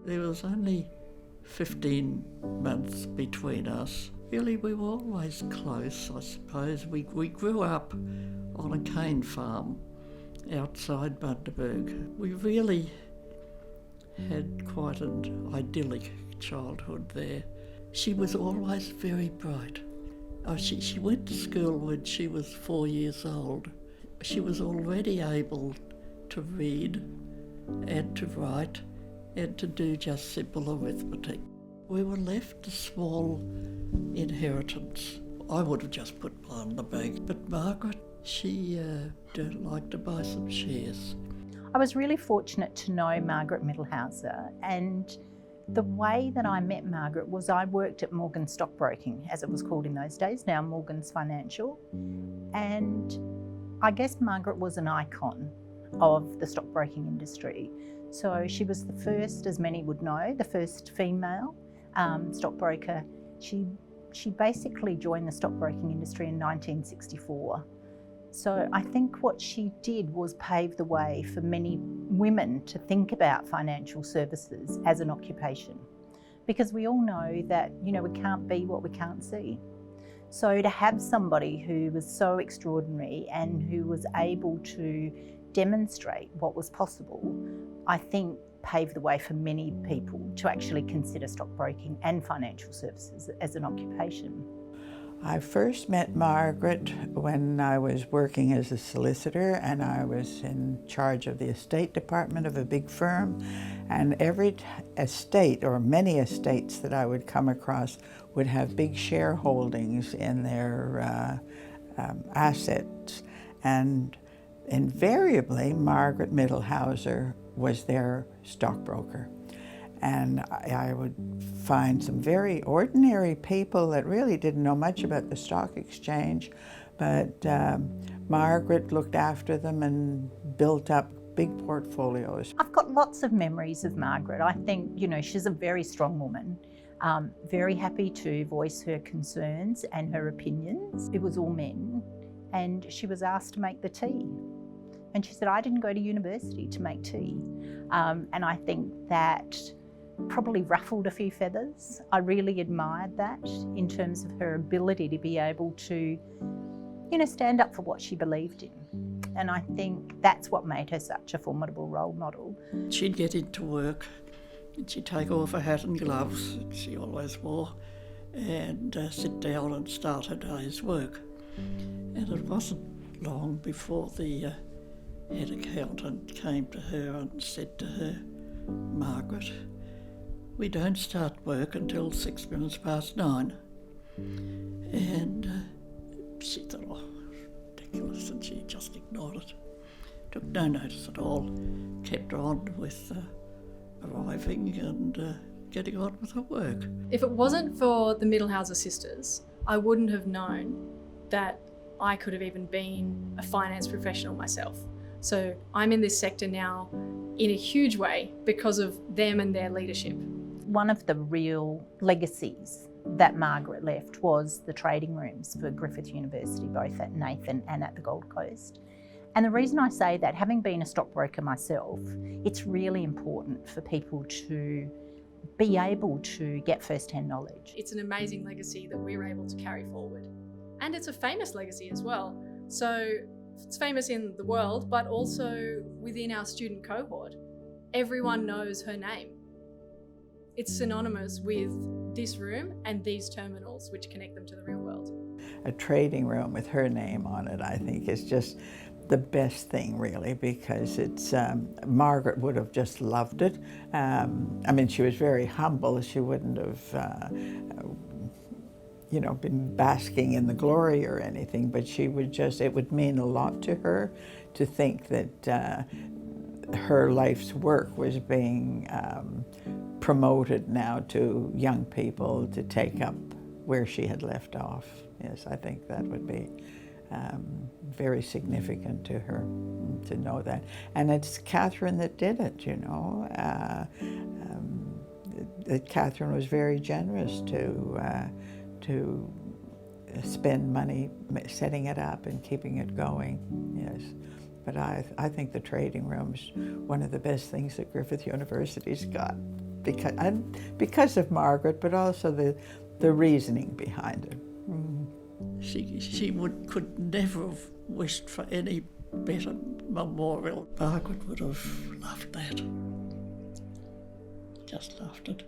There was only 15 months between us. Really, we were always close, I suppose. We grew up on a cane farm outside Bundaberg. We really had quite an idyllic childhood there. She was always very bright. She went to school when she was 4 years old. She was already able to read and to write and to do just simple arithmetic. We were left a small inheritance. I would have just put mine in the bank, but Margaret, she did like to buy some shares. I was really fortunate to know Margaret Mittelheuser, and the way that I met Margaret was I worked at Morgan's Stockbroking, as it was called in those days, now Morgan's Financial, and I guess Margaret was an icon of the stockbroking industry. So she was the first, as many would know, the first female stockbroker. She basically joined the stockbroking industry in 1964. So I think what she did was pave the way for many women to think about financial services as an occupation, because we all know that, we can't be what we can't see. So to have somebody who was so extraordinary and who was able to demonstrate what was possible, I think paved the way for many people to actually consider stockbroking and financial services as an occupation. I first met Margaret when I was working as a solicitor, and I was in charge of the estate department of a big firm, and every estate, or many estates that I would come across, would have big shareholdings in their assets, and invariably Margaret Mittelheuser was their stockbroker. And I would find some very ordinary people that really didn't know much about the stock exchange, but Margaret looked after them and built up big portfolios. I've got lots of memories of Margaret. I think, she's a very strong woman, very happy to voice her concerns and her opinions. It was all men, and she was asked to make the tea. And she said, I didn't go to university to make tea. And I think that probably ruffled a few feathers. I really admired that in terms of her ability to be able to, stand up for what she believed in. And I think that's what made her such a formidable role model. She'd get into work and she'd take off her hat and gloves, that she always wore, and sit down and start her day's work. And it wasn't long before the head accountant came to her and said to her, Margaret, we don't start work until 9 minutes past 9. And she thought, oh, ridiculous, and she just ignored it. Took no notice at all, kept on with arriving and getting on with her work. If it wasn't for the Mittelheuser sisters, I wouldn't have known that I could have even been a finance professional myself. So I'm in this sector now in a huge way because of them and their leadership. One of the real legacies that Margaret left was the trading rooms for Griffith University, both at Nathan and at the Gold Coast. And the reason I say that, having been a stockbroker myself, it's really important for people to be able to get first-hand knowledge. It's an amazing legacy that we're able to carry forward. And it's a famous legacy as well. So it's famous in the world, but also within our student cohort. Everyone knows her name. It's synonymous with this room and these terminals which connect them to the real world. A trading room with her name on it, I think, is just the best thing, really, because it's, Margaret would have just loved it. She was very humble. She wouldn't have, been basking in the glory or anything, but she would just, it would mean a lot to her to think that her life's work was being promoted now to young people to take up where she had left off. Yes, I think that would be very significant to her to know that. And it's Catherine that did it, Catherine was very generous to spend money setting it up and keeping it going, yes. But I think the trading room's one of the best things that Griffith University's got, because of Margaret, but also the reasoning behind it. She could never have wished for any better memorial. Margaret would have loved that. Just loved it.